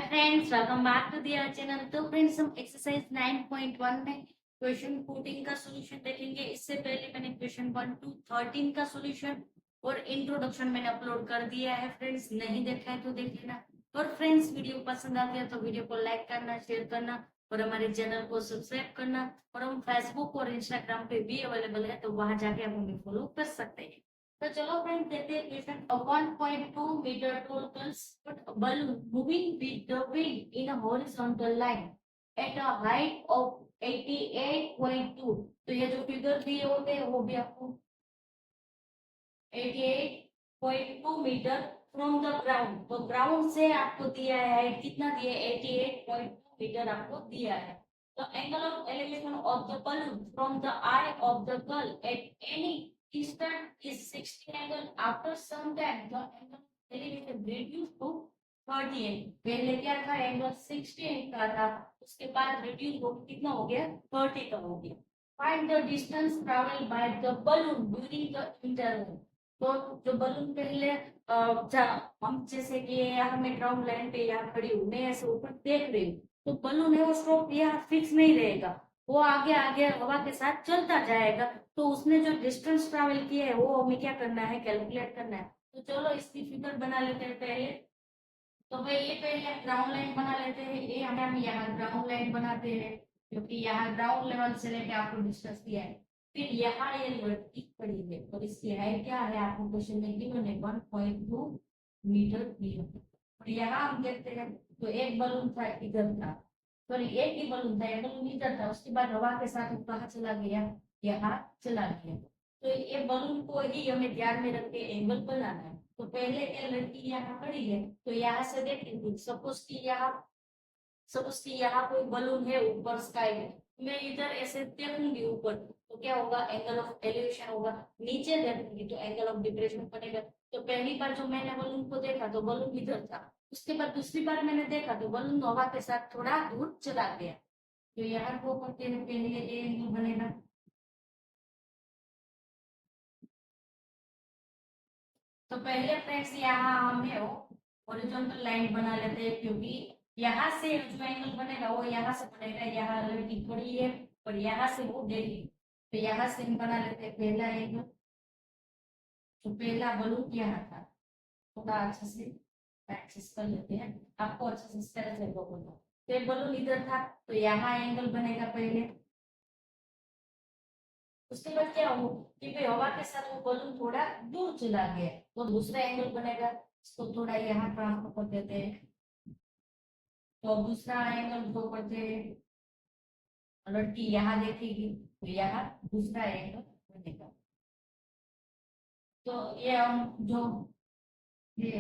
Friends, welcome back to their channel. तो friends, हम exercise 9.1 में क्वेश्चन 14 का सॉल्यूशन देखेंगे। इससे पहले मैंने क्वेश्चन 1 to 13 का सॉल्यूशन और इंट्रोडक्शन मैंने अपलोड कर दिया है। फ्रेंड्स, नहीं देखा है तो देख लेना। और फ्रेंड्स, वीडियो पसंद आती है तो वीडियो को लाइक करना, शेयर करना और हमारे चैनल को सब्सक्राइब करना। और हम फेसबुक और इंस्टाग्राम पे भी अवेलेबल है, तो वहां जाके आप हमें फॉलो कर सकते हैं। तो चलो फ्रेंड्स, देखते हैं question. 1.2 meter tall construct a balloon moving with the wind in a horizontal line at a height of 88.2। तो ये जो फिगर दिए होते हैं वो भी आपको 88.2 मीटर फ्रॉम द ग्राउंड। तो ग्राउंड से आपको दिया है कितना, दिया 88.2 मीटर आपको दिया है। तो angle of elevation of the balloon from the eye of the girl at any distance is 60 angle. After some time the angle of elevation reduced to 38। पहले क्या था, एंगल 68 का था, उसके बाद रिड्यूस हो कितना हो गया, 30 का हो गया। Find the distance travel by the balloon during the interval. तो जो बलून पहले हम जैसे कि यहाँ मैं ड्रम लाइन पे यहाँ खड़ी हूँ, मैं ऐसे ऊपर देख रही हूँ, तो बलून है वो स्ट्रोक यहाँ फिक्स नहीं रहेगा, वो आगे आगे हवा के साथ चलता जाएगा। तो उसने जो डिस्टेंस ट्रैवल किया है वो हमें क्या करना है, कैलकुलेट करना है। तो चलो इसकी फिगर बना लेते हैं पहले। तो भाई ये पहले ग्राउंड लाइन बना लेते हैं। ये हम यहाँ ग्राउंड लाइन बनाते हैं, क्योंकि यहाँ ग्राउंड लेवल से लेके आपको डिस्टेंस दिया है। फिर यहाँ ये लड़की खड़ी है और इसकी हाइट क्या है, आपको क्वेश्चन में गिवन है 1.2 मीटर दी है। और यहाँ हम देखते हैं, तो एक बलून था इधर था, सॉरी एक ही बलून था, ये बलून इधर था, उसके बाद हवा के साथ वो कहाँ चला गया, यहाँ चला गया। तो ये बलून को ही हमें ध्यान में रख के एंगल बनाना है। तो पहले ये लड़की यहाँ खड़ी है, तो यहाँ से देखेंगे, सपोज की यहाँ कोई बलून है ऊपर स्काई में, मैं इधर ऐसे देखूंगी ऊपर, तो क्या होगा, एंगल ऑफ एलिवेशन होगा। नीचे देखूंगी तो एंगल ऑफ डिप्रेशन बनेगा। तो पहली बार जो मैंने बलून को देखा तो बलून इधर था, उसके बाद दूसरी बार मैंने देखा तो बलून हवा के साथ थोड़ा दूर चला गया। तो यहाँ को करते हैं, पहले ये एंगल बनेगा। तो पहले फ्रेंड्स यहाँ हमें हॉरिजॉन्टल लाइन बना लेते हैं, क्योंकि यहाँ से जो एंगल बनेगा वो यहाँ से बनेगा, यहाँ लड़की खड़ी है और यहाँ से वो देगी। तो यहाँ से हम बना लेते हैं पहला एंगल। तो पहला बलून यहाँ था, थोड़ा अच्छे से प्रैक्टिस कर लेते हैं, आपको अच्छे से इस तरह से बोलना। तो बलून इधर था, तो यहाँ एंगल बनेगा पहले। उसके बाद क्या हो कि भाई हवा के साथ वो बलून थोड़ा दूर चला गया, तो दूसरा एंगल बनेगा। इसको थोड़ा यहाँ ट्रांसफर कर देते हैं, तो दूसरा एंगल ड्रॉ करते हैं। लड़की यहाँ देखेगी तो यहाँ दूसरा एंगल बनेगा। तो ये हम जो ये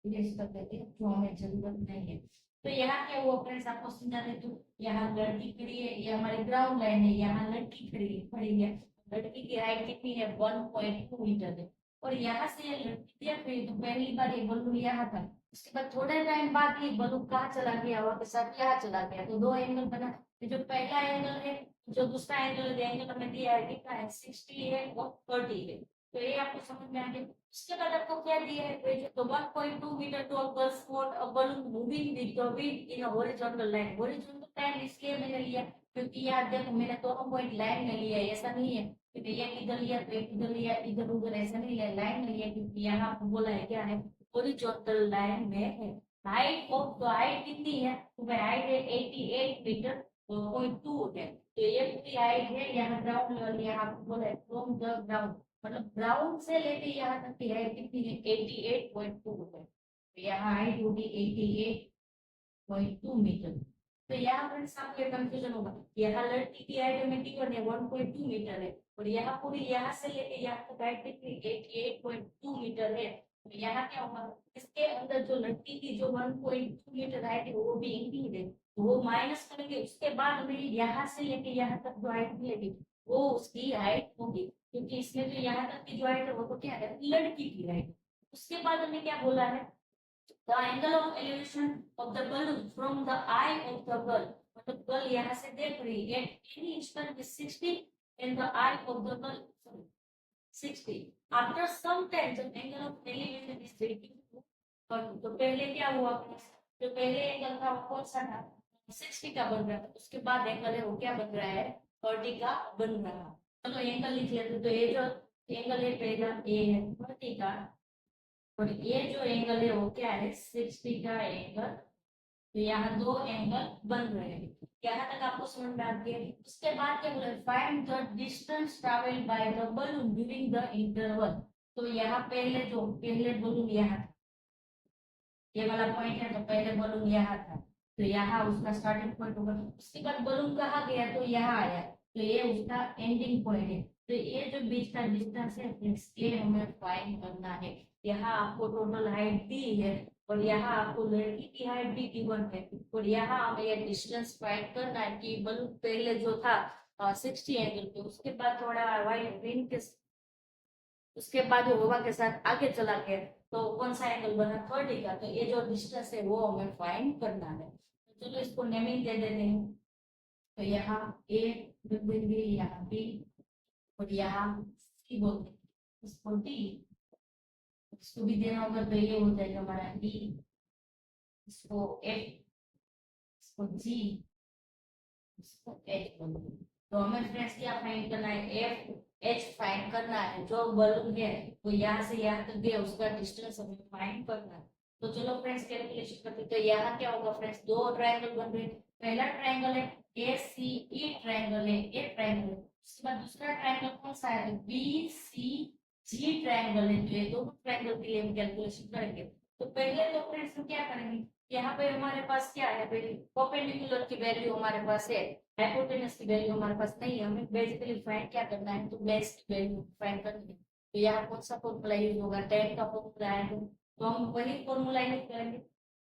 इरेज कर देते हैं, जो हमें जरूरत नहीं है। तो यहाँ क्या हुआ फ्रेंड्स, आपको समझा दे तो यहाँ लड़की खड़ी है, ये हमारी ग्राउंड लाइन है, यहाँ लड़की खड़ी है। लड़की की हाइट कितनी है, 1.2 मीटर है। और यहाँ से ये लड़की देख रही है, तो पहली बार ये बलून यहाँ था, उसके बाद थोड़े टाइम बाद ये बलून कहाँ चला गया, हवा के साथ यहाँ चला गया। तो दो एंगल बना। तो जो पहला एंगल है, जो दूसरा एंगल है, एंगल हमें दिया है कितना है, 60 है और 30 है। तो ये आपको समझ में आ गया। उसके बाद आपको क्या दिया है, तो 1.2 metre tall girl spot a balloon moving with the wind in a horizontal line. Horizontal line इसलिए मैंने लिया क्योंकि यार देखो, मैंने दोनों पॉइंट लाइन में लिया है, ऐसा नहीं है कि एक इधर लिया तो एक इधर लिया, इधर उधर ऐसा नहीं लिया, लाइन में लिया, क्योंकि यहाँ आपको बोला है क्या है, हॉरिजॉन्टल लाइन में है। हाइट ऑफ द हाइट कितनी है, तो हाइट है 88 मीटर 0.2 है। तो ये पूरी हाइट है, यहाँ ग्राउंड लेवल, यहाँ आपको बोला है फ्रॉम द ग्राउंड, मतलब ग्राउंड से लेके यहाँ तक की हाइट कितनी है, 88.2 है। तो यहाँ हाइट होगी 88.2 मीटर। तो यहाँ फ्रेंड्स आपको कंफ्यूजन होगा, यहाँ लड़की की हाइट हमें गिवन है 1.2 मीटर है, और यहाँ पूरी यहाँ से लेके यहाँ तक हाइट कितनी 88.2 मीटर है। तो यहाँ क्या होगा, इसके अंदर जो लड़की की जो 1.2 मीटर हाइट है वो भी इंक्लूड है, तो वो माइनस करेंगे, उसके बाद हमें यहाँ से लेके यहाँ तक जो हाइट मिलेगी वो उसकी हाइट होगी, क्योंकि इसमें जो यहाँ तक की जो हाइट है वो तो क्या है, लड़की की हाइट। उसके बाद हमें क्या बोला है, the angle of elevation of the balloon from the eye of the girl, मतलब गर्ल यहाँ से देख रही है, any instant is 60 in the eye of the girl, 60 after some time जब एंगल ऑफ एलिवेशन इज 30। तो पहले क्या हुआ, जो पहले एंगल था वो कौन सा था, 60 का बन रहा था, उसके बाद एंगल है वो क्या बन रहा है, 30 का बन रहा है। चलो एंगल लिख लेते, तो ये जो एंगल है पहला ए है 30 का, और ये जो एंगल है वो क्या है 60 का एंगल। तो यहाँ दो एंगल बन रहे हैं, यहाँ तक आपको समझ में आ गया। उसके बाद क्या बोला, find the distance travelled by the balloon during the interval. तो यहाँ पहले बलून यहाँ था, ये वाला पॉइंट है, तो पहले बलून यहाँ था, तो यहाँ उसका स्टार्टिंग पॉइंट होगा। उसके बाद बलून कहाँ गया, तो यहाँ आया, तो ये उसका एंडिंग पॉइंट है। तो ये जो बीच का डिस्टेंस है ये हमें फाइंड करना है। यहाँ आपको टोटल हाइट दी है, और यहाँ आपको लड़की की हाइट भी गिवन है, और यहाँ हमें ये डिस्टेंस फाइंड करना है कि बलून पहले जो था 60 एंगल पे, उसके बाद थोड़ा वाइट ग्रीन के, उसके बाद वो हवा के साथ आगे चला गया, तो कौन सा एंगल बना 30 का। तो ये जो डिस्टेंस है वो हमें फाइंड करना है। तो चलो इसको नेमिंग दे देते हैं। तो यहाँ ए लिख देंगे, यहाँ बी, और यहाँ सी बोलते हैं, इसको डी, इसको भी देना होगा, तो ये हो जाएगा हमारा डी, इसको एफ, इसको जी, इसको एच बोलेंगे। तो हमें फ्रेंड्स क्या फाइंड करना है, एफ एच फाइंड करना है। जो बलून है वो यहाँ से यहाँ तक गया, उसका डिस्टेंस हमें फाइंड करना है। तो चलो फ्रेंड्स कैलकुलेशन करते हैं। तो यहाँ क्या होगा फ्रेंड्स, दो ट्रायंगल बन रहे हैं। पहला ट्रायंगल है ए सी ई ट्रायंगल है, ए ट्रायंगल है। उसके बाद दूसरा ट्रायंगल कौन सा है, बी सी जी ट्रायंगल है। तो ये दोनों ट्रायंगल के लिए हम कैलकुलेशन करेंगे। तो पहले तो फ्रेंड्स हम क्या करेंगे, यहाँ पे हमारे पास क्या है, पहले परपेंडिकुलर की वैल्यू हमारे पास है, हाइपोटेनस की वैल्यू हमारे पास नहीं है। हमें बेसिकली फाइंड क्या करना है, तो बेस की वैल्यू फाइंड करनी है। तो यहाँ कौन सा फॉर्मूला यूज होगा, tan का फॉर्मूला है, तो हम वही फॉर्मूला यूज करेंगे।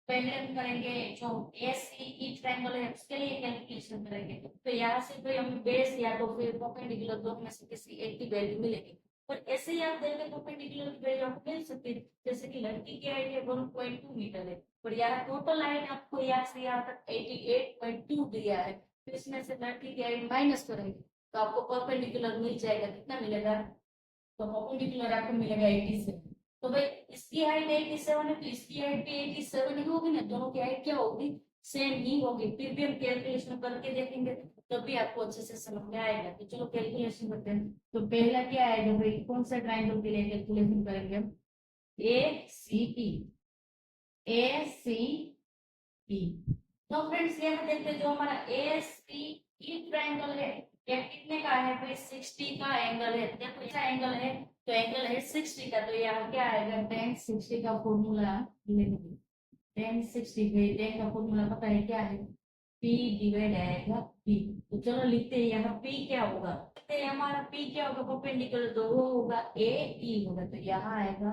पहले हम करेंगे जो एसीई ट्रायंगल है उसके लिए कैलकुलेशन करेंगे। तो यहाँ से कोई हमें बेस या तो फिर परपेंडिकुलर दोनों में से किसी एक की वैल्यू मिलेगी। और ऐसे ही आप देखें तो परपेंडिकुलर की वैल्यू आपको मिल सकती है, जैसे कि लड़की की हाइट है 1.2 मीटर है, और यहाँ टोटल हाइट आपको यहाँ से यहाँ तक 88.2 दिया है। तो इसमें से लड़की की हाइट माइनस करेंगे, तो आपको परपेंडिकुलर मिल जाएगा, कितना मिलेगा, तो परपेंडिकुलर आपको मिलेगा 87। तो भाई इसकी हाइट 87 है, तो इसकी हाइट भी 87 ही होगी ना, दोनों की हाइट क्या होगी, सेम ही होगी। फिर भी हम कैलकुलेशन करके देखेंगे, तभी आपको अच्छे से समझ में आएगा। तो चलो कैलकुलेशन करते हैं। तो पहला क्या आएगा भाई, कौन सा ट्रायंगल के लिए कैलकुलेशन करेंगे हम, ए सी ई, ए सी ई। तो फ्रेंड्स यहाँ देखते हैं, जो हमारा ए सी ई ट्रायंगल है ये कितने का है भाई, 60 का एंगल है। देखो ऐसा एंगल है, तो एंगल है 60 का, तो यहाँ क्या आएगा, tan 60 का फॉर्मूला लेंगे। tan 60 पे tan का फॉर्मूला पता है क्या है, p डिवाइड आएगा p। तो चलो लिखते हैं, यहाँ p क्या होगा, लिखते हैं हमारा p क्या होगा, परपेंडिकुलर तो वो होगा a e होगा, तो यहाँ आएगा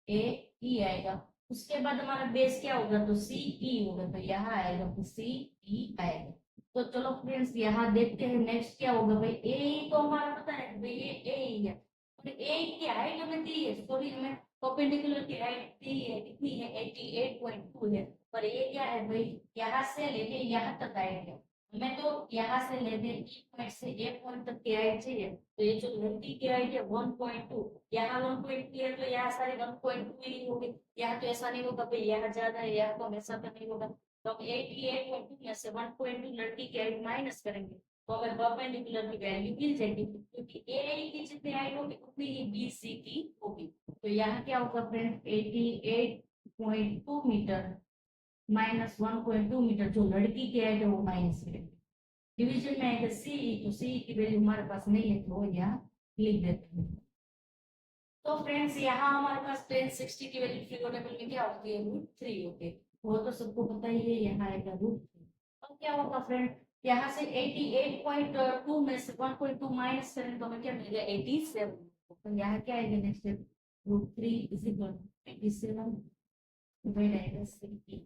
a e आएगा। उसके बाद हमारा बेस क्या होगा, तो सी ई होगा, तो यहाँ आएगा तो सी ई आएगा। तो चलो फ्रेंड्स यहाँ देखते हैं नेक्स्ट क्या होगा भाई, ए तो हमारा पता है भाई, ये ए ही है, और ए की हाइट हमें दी है, सॉरी हमें परपेंडिकुलर की हाइट दी है, कितनी है 88.2 है। पर ये क्या है भाई, यहाँ से लेके यहाँ तक हाइट है, हमें तो यहाँ से लेके ई पॉइंट से ए पॉइंट तक की हाइट चाहिए। तो ये जो लड़की की हाइट है 1.2, यहाँ 1.2 है, तो यहाँ सारे 1.2 ही होगी। यहाँ तो ऐसा नहीं होगा भाई यहाँ ज्यादा है, यहाँ तो हमेशा तो नहीं होगा। तो हम 88.2 में से 1.2 लड़की की हाइट माइनस करेंगे, तो हमें परपेंडिकुलर की वैल्यू मिल जाएगी, क्योंकि ए की जितनी हाइट होगी उतनी ही बी सी की होगी। तो यहाँ क्या होगा फ्रेंड, 88.2 मीटर माइनस 1.2 मीटर, जो लड़की की हाइट है वो माइनस करेंगे। डिवीजन में आएगा सी, तो सी की वैल्यू हमारे पास नहीं है, तो यहाँ लिख देते हैं। तो फ्रेंड्स यहाँ हमारे पास tan 60 की वैल्यू ट्रिगोनोमेट्री में क्या होती है, √3 होती है, वो तो सबको पता ही है, यहाँ आएगा √3। अब क्या होगा फ्रेंड, यहाँ से 88.2 में से 1.2 माइनस करें तो हमें क्या मिलेगा 87। तो यहाँ क्या आएगा next √3 is equal to 87 divide आएगा 60।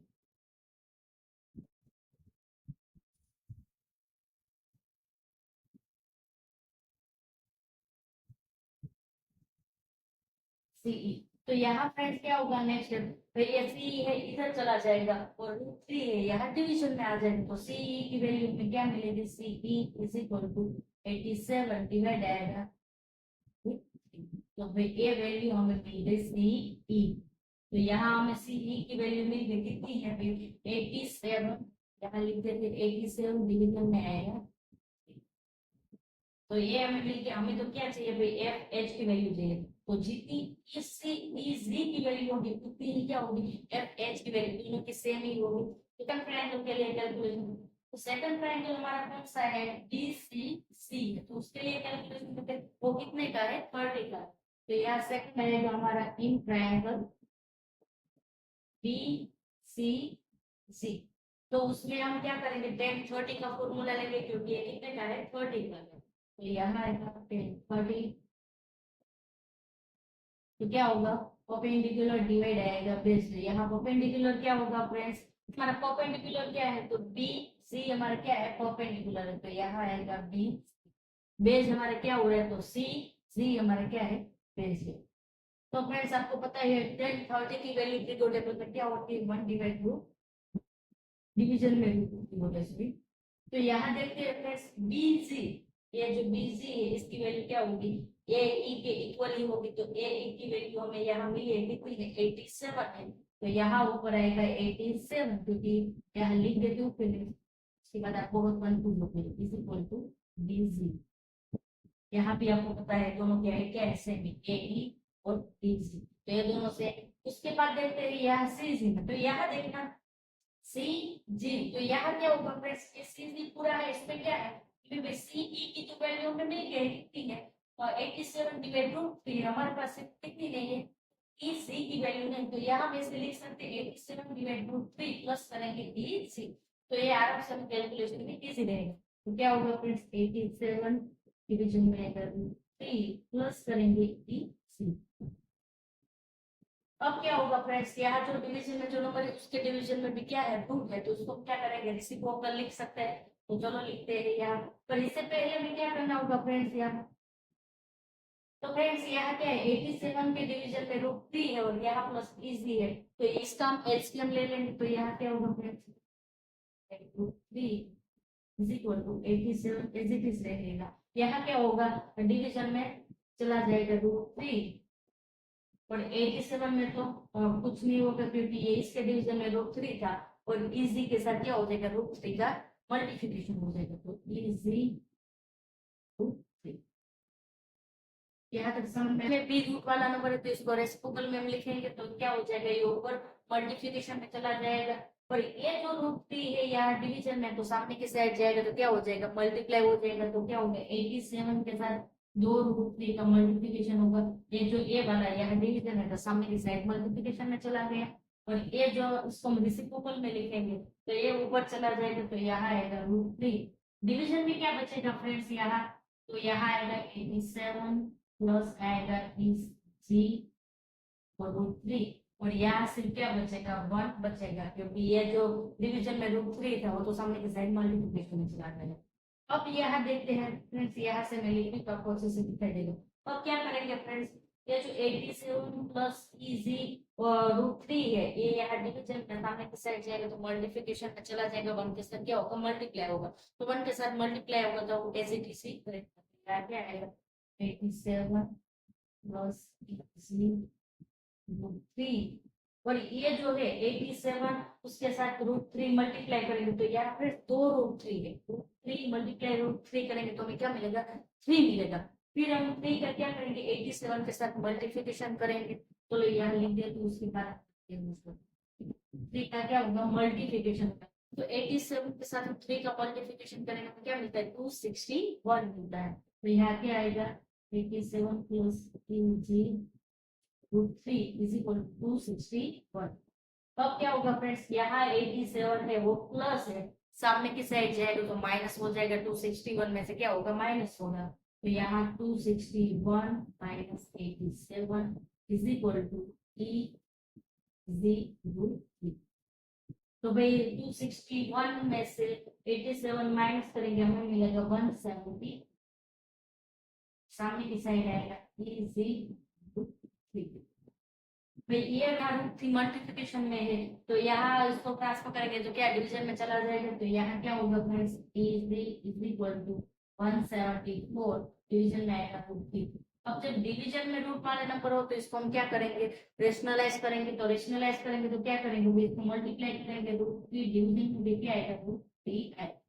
सीई। तो यहाँ फ्रेंड्स क्या होगा नेक्स्ट, तो ये सी है इधर चला जाएगा, और √3 है यहाँ डिवीजन में आ जाएगा, तो सीई की वैल्यू में क्या मिलेगी, CE is equal to 87 divide आएगा √3। तो भाई ये वैल्यू हमें मिल गई सीई। तो यहाँ हमें सीई की वैल्यू मिल गई, कितनी है भाई 87। यहाँ लिख देते 87 डिवीजन में आएगा। तो ये हमें मिल गया। हमें तो क्या चाहिए भाई एफ एच की वैल्यू चाहिए। तो जितनी इससे इजी की वैल्यू होगी उतनी ही क्या होगी एफ एच की वैल्यू, दोनों की सेम ही होगी। सेकंड ट्रायंगल के लिए कैलकुलेशन, तो सेकंड ट्रायंगल हमारा कौन सा है डी सी सी, तो उसके लिए कैलकुलेशन करते हैं, वो कितने का है 30 का। तो यहाँ सेकंड आएगा हमारा इन ट्रायंगल बी सी सी। तो उसमें हम क्या करेंगे टेन 30 का फॉर्मूला लेंगे, क्योंकि ये कितने का है 30 का है। तो यहाँ आएगा 10 30। तो क्या होगा परपेंडिकुलर डिवाइड आएगा बेस। यहाँ परपेंडिकुलर क्या होगा फ्रेंड्स, हमारा परपेंडिकुलर क्या है तो बी सी हमारा क्या है परपेंडिकुलर है। तो यहाँ आएगा बी, बेस हमारा क्या हो रहा है तो सी, सी हमारा क्या है बेस है। तो फ्रेंड्स आपको पता है 10 30 की वैल्यू थ्री दो टेबल में क्या होती है 1 डिवाइड टू डिवीजन में होता है। तो यहाँ देखते हैं फ्रेंड्स बीसी, ये जो बीसी है इसकी वैल्यू क्या होगी ए ई के इक्वल ही होगी। तो ए ई की वैल्यू हमें यहाँ मिली है कितनी है 87 है। तो यहाँ ऊपर आएगा 87, क्योंकि यहाँ लिख देती हूँ फिर उसके बाद आपको बहुत कंफ्यूज हो गई इज इक्वल टू बीसी। यहाँ भी आपको पता है दोनों क्या है क्या है सेम ए ई और बीसी, तो ये दोनों से। उसके बाद देखते हैं यहाँ सी सी, तो यहाँ देखना सी जी, तो यहाँ क्या होगा फ्रेंड्स ये सी जी पूरा है, इसमें क्या है क्योंकि सी ई की तो वैल्यू हमें मिल गई कितनी है 87 डिवाइड रूट 3, हमारे पास कितनी नहीं है ई सी की वैल्यू नहीं। तो यहाँ हम ऐसे लिख सकते हैं 87 डिवाइड रूट 3 प्लस करेंगे ई सी। तो ये आराम से हम कैलकुलेशन में इजी रहेगा। तो क्या होगा फ्रेंड्स 87 डिवीजन में रूट 3 प्लस करेंगे ई सी। अब क्या होगा फ्रेंड्स यहाँ जो डिवीजन में जो नंबर है उसके डिवीजन में भी क्या है रूट है, तो उसको क्या करेंगे रेसिप्रोकल लिख सकते हैं। तो चलो लिखते हैं यहाँ, पर इससे पहले हमें क्या करना होगा फ्रेंड्स यहाँ। तो फ्रेंड्स यहाँ क्या है 87 के डिवीजन में रूट 3 है और यहाँ प्लस इजी है, तो इसका हम एलसीएम ले लेंगे। तो यहाँ क्या होगा friends root 3 is equal to 87 as it is रहेगा। यहाँ क्या होगा डिवीजन में चला जाएगा रूट 3 और 87 में तो कुछ नहीं होगा क्योंकि ये इसके डिवीजन में रूट 3 था और इजी के साथ क्या हो जाएगा रूट 3 का मल्टीप्लिकेशन हो जाएगा। तो इजी रूट 3 यहाँ तक समझ में भी रूट वाला नंबर है तो इसको रेसिप्रोकल में हम लिखेंगे तो क्या हो जाएगा ये ऊपर मल्टीप्लिकेशन में चला जाएगा। और ये जो रूट 3 है यहाँ डिवीजन में तो सामने की साइड जाएगा तो क्या हो जाएगा मल्टीप्लाई हो जाएगा। तो क्या होगा 87 के साथ दो रूट 3 का मल्टीप्लिकेशन होगा। ये जो ए वाला यहाँ डिवीजन है तो सामने की साइड मल्टीप्लिकेशन में चला गया और ये जो इसको हम रेसिप्रोकल में लिखेंगे तो ये ऊपर चला जाएगा। तो यहाँ आएगा रूट 3, डिवीजन में क्या बचेगा फ्रेंड्स यहाँ, तो यहाँ आएगा 87 प्लस आएगा जी और रूट 3 और यहाँ सिर्फ क्या बचेगा 1 बचेगा क्योंकि ये जो डिवीजन में रूट 3 था वो तो सामने की साइड मल्टीप्लिकेशन में चला गया। अब यहाँ देखते हैं फ्रेंड्स यहाँ से मैं लिखी तो आपको अच्छे से दिखाई देगा। अब क्या करेंगे फ्रेंड्स ये जो 87 प्लस इजी और रूट 3 है ये यहाँ डिवीजन में सामने की साइड जाएगा तो मल्टीप्लिकेशन में चला जाएगा 1 के साथ क्या होगा मल्टीप्लाई होगा। तो 1 के साथ मल्टीप्लाई होगा तो एज इट इज करेंगे क्या आएगा 87 प्लस इजी रूट 3 और ये जो है 87 उसके साथ रूट 3 मल्टीप्लाई करेंगे तो यहाँ फिर दो रूट 3 है, रूट 3 मल्टीप्लाई रूट 3 करेंगे तो हमें क्या मिलेगा 3 मिलेगा। फिर हम 3 का क्या करेंगे 87 के साथ मल्टीप्लिकेशन करेंगे तो यहाँ लिख दिया तो उसके बाद 3 का क्या होगा मल्टीप्लिकेशन का। तो 87 के साथ 3 का मल्टीप्लिकेशन करेंगे तो क्या मिलता है 261 मिलता है। तो यहाँ क्या आएगा 87 plus 3g root 3 is equal to 261। अब क्या होगा फ्रेंड्स यहाँ 87 है वो प्लस है सामने की साइड जाएगा तो माइनस हो जाएगा 261 में से क्या होगा माइनस होगा। तो यहाँ 261 minus 87 is equal to g root 3। तो भाई 261 में से 87 माइनस करेंगे हमें मिलेगा 170, सामने की साइड आएगा जी रूट 3। भाई ये रूट 3 मल्टीप्लिकेशन में है तो यहाँ इसको ट्रांसफर करेंगे तो क्या डिवीजन में चला जाएगा। तो यहाँ क्या होगा friends is equal to 174 division में आएगा रूट 3। अब जब डिवीजन में रूट वाले नंबर हो तो इसको हम क्या करेंगे, रेशनलाइज करेंगे। तो रेशनलाइज करेंगे तो क्या करेंगे, इसको मल्टीप्लाई करेंगे, √3 डिवीजन में क्या आएगा, √3 आएगा।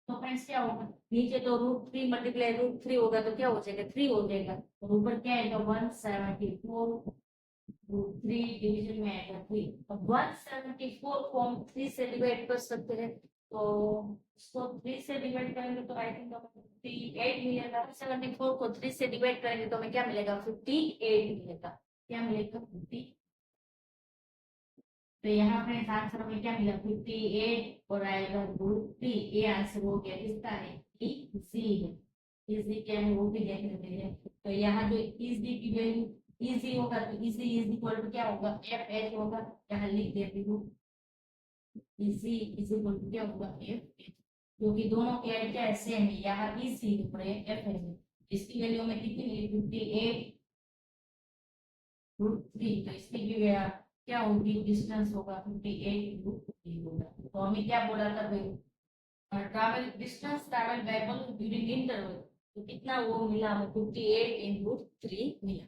तो फ्रेंड्स क्या होगा, नीचे तो √3 मल्टीप्लाई √3 होगा तो क्या हो जाएगा, 3 हो जाएगा। और ऊपर क्या आएगा, 174 √3 डिवीजन में आएगा 3। अब 174 को हम 3 से डिवाइड कर सकते हैं। तो इसको 3 से डिवाइड करेंगे तो आई थिंक 58 मिलेगा। 74 को 3 से डिवाइड करेंगे तो हमें क्या मिलेगा, 58 मिलेगा। क्या मिलेगा, 50। तो यहाँ पे आंसर में क्या मिला, 58 और आएगा √3। ये आंसर हो गया, किसका है, इजी है। इजी क्या है वो भी देख लेते हैं। तो यहाँ जो इजी की वैल्यू इजी होगा तो इजी इज इक्वल टू क्या होगा, एफ एच होगा। यहाँ लिख देती हूँ, इजी इज इक्वल टू क्या होगा, एफ एच, क्योंकि दोनों के क्या है, सेम है। यहाँ इजी ऊपर है, एफ एच है। इसकी वैल्यू में कितनी मिली, 58 √3। तो इसकी भी क्या होगी, डिस्टेंस होगा 58 √3 होगा। तो हमें क्या बोला था भाई, ट्रैवल डिस्टेंस ट्रैवल बाय बस ड्यूरिंग इंटरवल। तो कितना वो मिला हमें, 58 इन √3 मिला।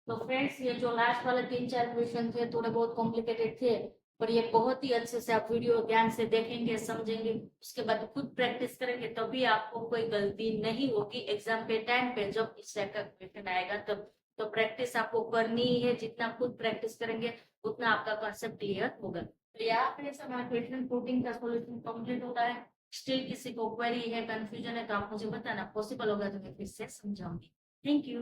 तो फ्रेंड्स ये जो लास्ट वाले 3-4 क्वेश्चन थे थोड़े बहुत कॉम्प्लिकेटेड थे, पर ये बहुत ही अच्छे से आप वीडियो ध्यान से देखेंगे, समझेंगे, उसके बाद खुद प्रैक्टिस करेंगे, तभी आपको कोई गलती नहीं होगी एग्जाम पे टाइम पे जब इस टाइप का क्वेश्चन आएगा तब। तो प्रैक्टिस आपको करनी ही है, जितना खुद प्रैक्टिस करेंगे उतना आपका कॉन्सेप्ट क्लियर होगा। तो यहाँ पे सब क्वेश्चन प्रूटिंग का सॉल्यूशन कंप्लीट होता है। स्टिल किसी को क्वेरी है, कंफ्यूजन है तो आप मुझे बताना, पॉसिबल होगा तो मैं फिर से समझाऊंगी। Thank you.